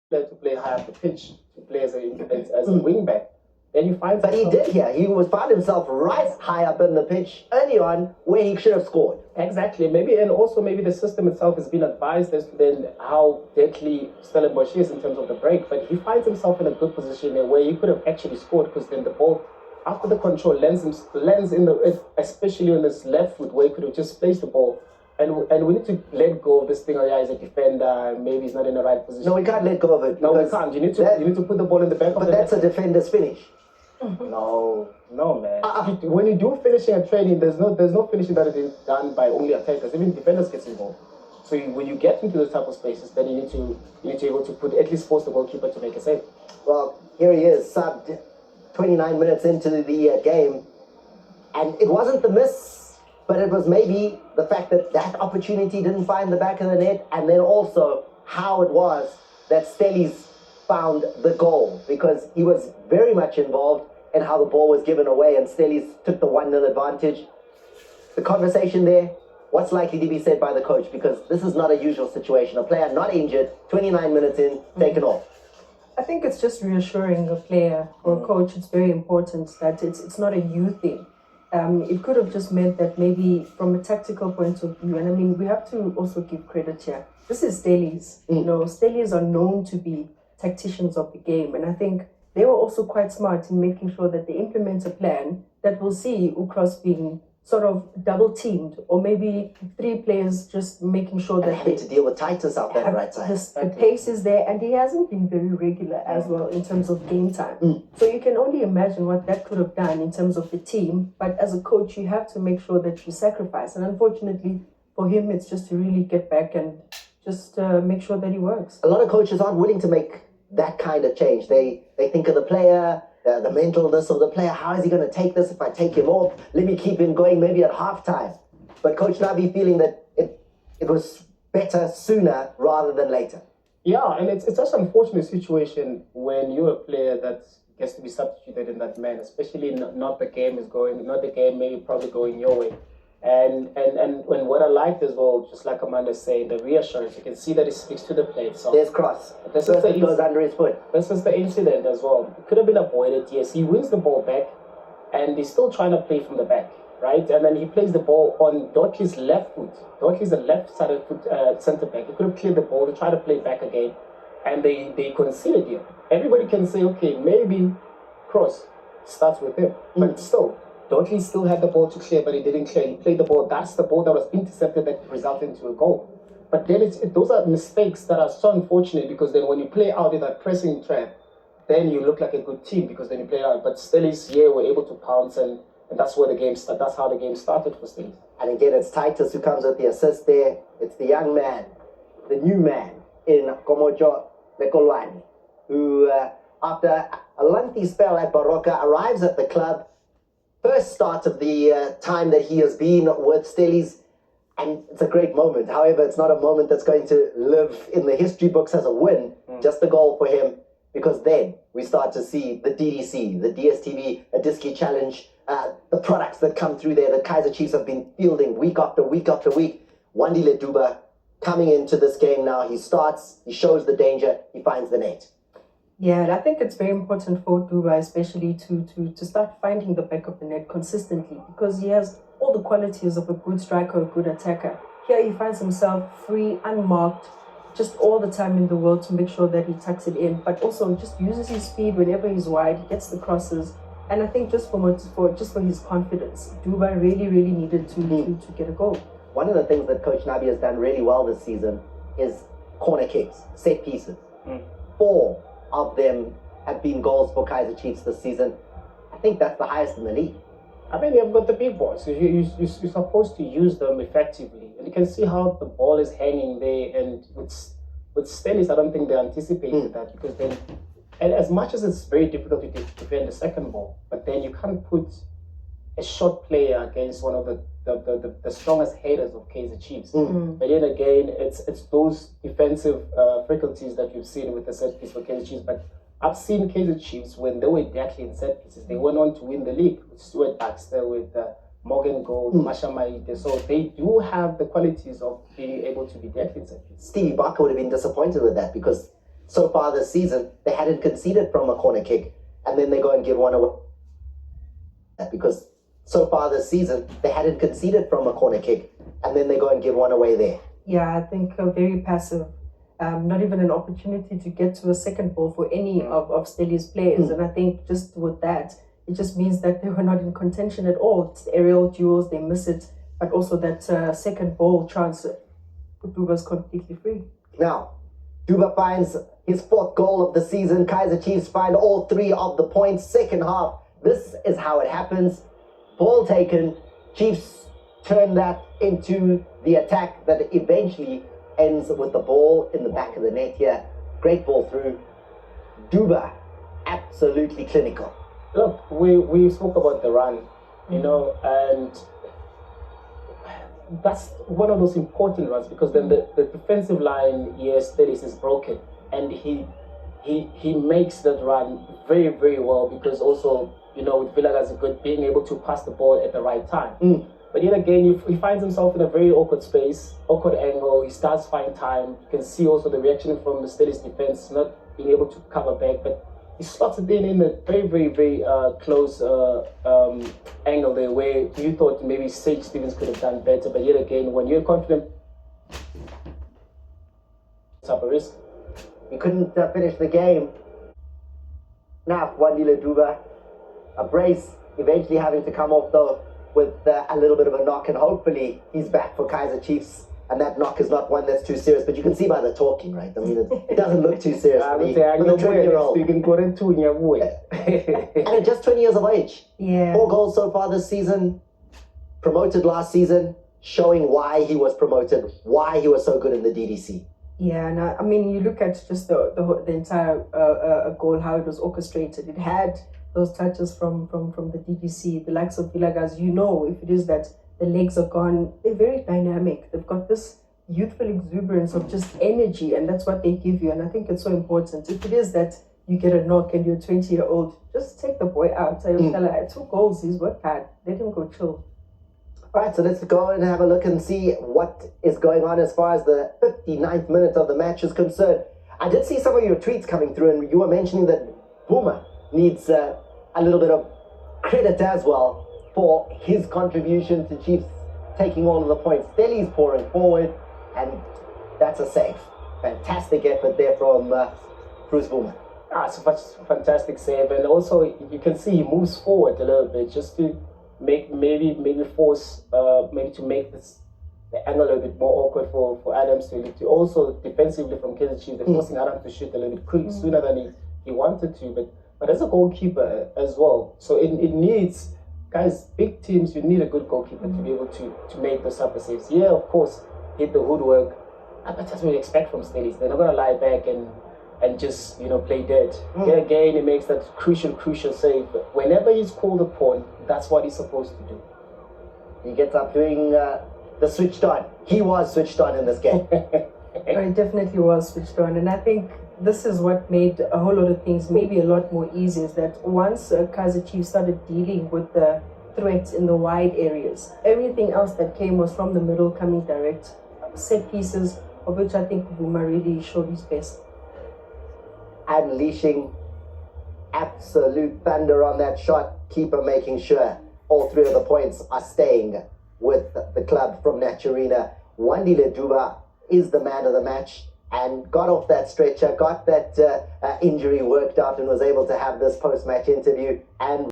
player to play high up the pitch, to play as a wing back. Then you find. But he did here. He found himself right high up in the pitch early on, where he should have scored. Exactly. Maybe, and also maybe the system itself has been advised as to then how deadly Stellenbosch is in terms of the break. But he finds himself in a good position where he could have actually scored, because then the ball, after the control, lands in the, especially on his left foot, where he could have just placed the ball. And we need to let go of this thing. Oh yeah, he's a defender. Maybe he's not in the right position. No, we can't let go of it. No, we can't. You need to put the ball in the back of the net. But that's a defender's finish. No, man. When you do finishing and training, there's no finishing that is done by only attackers. Even defenders get involved. So when you get into those type of spaces, then you need to be able to at least force the goalkeeper to make a save. Well, here he is, subbed 29 minutes into the game, and it wasn't the miss, but it was maybe the fact that opportunity didn't find the back of the net, and then also how it was that Stellies found the goal, because he was very much involved in how the ball was given away, and Stellies took the 1-0 advantage. The conversation there, what's likely to be said by the coach, because this is not a usual situation. A player not injured, 29 minutes in, taken off. I think it's just reassuring a player or a coach. It's very important that it's not a you thing. It could have just meant that maybe from a tactical point of view, and I mean, we have to also give credit here. This is Stellies. You know, Stellies are known to be tacticians of the game, and I think they were also quite smart in making sure that they implement a plan that will see Ukros being sort of double teamed, or maybe 3 players just making sure that having to deal with Titus out there on the right side. The pace is there, and he hasn't been very regular as well in terms of game time. So you can only imagine what that could have done in terms of the team. But as a coach, you have to make sure that you sacrifice. And unfortunately for him, it's just to really get back and just make sure that he works. A lot of coaches aren't willing to make that kind of change. They think of the player, the mentalness of the player. How is he going to take this if I take him off? Let me keep him going maybe at halftime. But Coach Nabi feeling that it was better sooner rather than later. Yeah, and it's such an unfortunate situation when you're a player that gets to be substituted in that manner, especially not the game maybe probably going your way. And when what I liked as well, just like Amanda's saying, the reassurance, you can see that he speaks to the play itself. There's cross. It goes under his foot. This is the incident as well. It could have been avoided, yes. He wins the ball back, and he's still trying to play from the back, right? And then he plays the ball on Dotley's left foot. Dotley's a left-sided foot centre back. He could have cleared the ball to try to play back again, and they conceded here. Everybody can say, okay, maybe cross starts with him, but still. Dotley still had the ball to clear, but he didn't clear. He played the ball. That's the ball that was intercepted that resulted into a goal. But then those are mistakes that are so unfortunate, because then when you play out in that pressing trap, then you look like a good team, because then you play out. But Stellies here were able to pounce, and that's where the game started. That's how the game started for Stellies. And again, it's Titus who comes with the assist there. It's the young man, the new man in Komojo Lekolwani, who after a lengthy spell at Baroka arrives at the club. First start of the time that he has been with Stellies, and it's a great moment. However, it's not a moment that's going to live in the history books as a win, just a goal for him, because then we start to see the DDC, the DSTV, a Diski Challenge, the products that come through there that Kaizer Chiefs have been fielding week after week after week. Wandile Duba coming into this game now. He starts, he shows the danger, he finds the net. Yeah, and I think it's very important for Duba, especially to start finding the back of the net consistently, because he has all the qualities of a good striker, a good attacker. Here he finds himself free, unmarked, just all the time in the world to make sure that he tucks it in, but also just uses his speed whenever he's wide, gets the crosses. And I think just for his confidence, Duba really needed to get a goal. One of the things that Coach Nabi has done really well this season is corner kicks, set pieces. 4 of them have been goals for Kaizer Chiefs this season. I think that's the highest in the league. I mean, you've got the big boys. You're supposed to use them effectively. And you can see how the ball is hanging there. And with Stellies, I don't think they anticipated that, because then, and as much as it's very difficult to defend the second ball, but then you can't put a short player against one of the strongest headers of Kaizer Chiefs. But then again, it's those defensive faculties that you've seen with the set piece for Kaizer Chiefs. But I've seen Kaizer Chiefs, when they were deadly in set pieces, they went on to win the league with Stuart Baxter, with Morgan Gold, Masha Maite. So they do have the qualities of being able to be deadly in set pieces. Stevie Barker would have been disappointed with that, because so far this season, they hadn't conceded from a corner kick, and then they go and give one away. Because so far this season, they hadn't conceded from a corner kick, and then they go and give one away there. Yeah, I think very passive. Not even an opportunity to get to a second ball for any of Stelli's players. And I think just with that, it just means that they were not in contention at all. It's aerial duels, they miss it, but also that second ball chance put Duba's completely free. Now, Duba finds his 4th goal of the season. Kaizer Chiefs find all 3 of the points. Second half, this is how it happens. Ball taken, Chiefs turn that into the attack that eventually ends with the ball in the back of the net here. Great ball through. Duba, absolutely clinical. Look, we spoke about the run, you know, and that's one of those important runs, because then the defensive line, yes, Stellis is broken, and he makes that run very, very well, because also, you know, with Villagaz good being able to pass the ball at the right time. But yet again, he finds himself in a very awkward space, awkward angle. He starts finding time. You can see also the reaction from the Stellis defense, not being able to cover back, but he slots it in a very, very, very close angle there, where you thought maybe Sage Stevens could have done better. But yet again, when you're confident, it's up a risk. He couldn't finish the game. Now, Wandile Duba, a brace, eventually having to come off though with a little bit of a knock, and hopefully he's back for Kaizer Chiefs. And that knock is not one that's too serious, but you can see by the talking, right? I mean, it doesn't look too serious for the 20-year-old. And at just 20 years of age. Yeah. 4 goals so far this season, promoted last season, showing why he was promoted, why he was so good in the DDC. Yeah, and I mean, you look at just the entire goal, how it was orchestrated. It had those touches from the DDC, the likes of Villagaz. You know, if it is that the legs are gone, they're very dynamic. They've got this youthful exuberance of just energy, and that's what they give you. And I think it's so important. If it is that you get a knock and you're a 20-year-old, just take the boy out. Tell him, 2 goals, he's worked hard. Let him go chill. All right, so let's go and have a look and see what is going on as far as the 59th minute of the match is concerned. I did see some of your tweets coming through, and you were mentioning that Boomer needs a little bit of credit as well for his contribution to Chiefs taking all of the points. Stelli's pouring forward, and that's a save. Fantastic effort there from Bruce Boomer. It's a fantastic save, and also you can see he moves forward a little bit just to make maybe force to make this the angle a little bit more awkward for Adams to also defensively from Kaizer Chiefs. They're forcing Adams to shoot a little bit quick sooner than he wanted to, but as a goalkeeper as well. So it needs, guys, big teams, you need a good goalkeeper to be able to make those type of saves. Yeah, of course, hit the woodwork, but that's what we expect from Stellies. They're not going to lie back and just, play dead. Yeah, again, he makes that crucial save. But whenever he's called upon, that's what he's supposed to do. He gets up doing the switched on. He was switched on in this game. He definitely was switched on. And I think this is what made a whole lot of things maybe a lot more easy, is that once Kaizer Chiefs started dealing with the threats in the wide areas, everything else that came was from the middle, coming direct. Set pieces, of which I think Buma really showed his best. Unleashing absolute thunder on that shot, keeper making sure all 3 of the points are staying with the club from Naturina. Wandile Duba is the man of the match and got off that stretcher, got that injury worked out, and was able to have this post-match interview and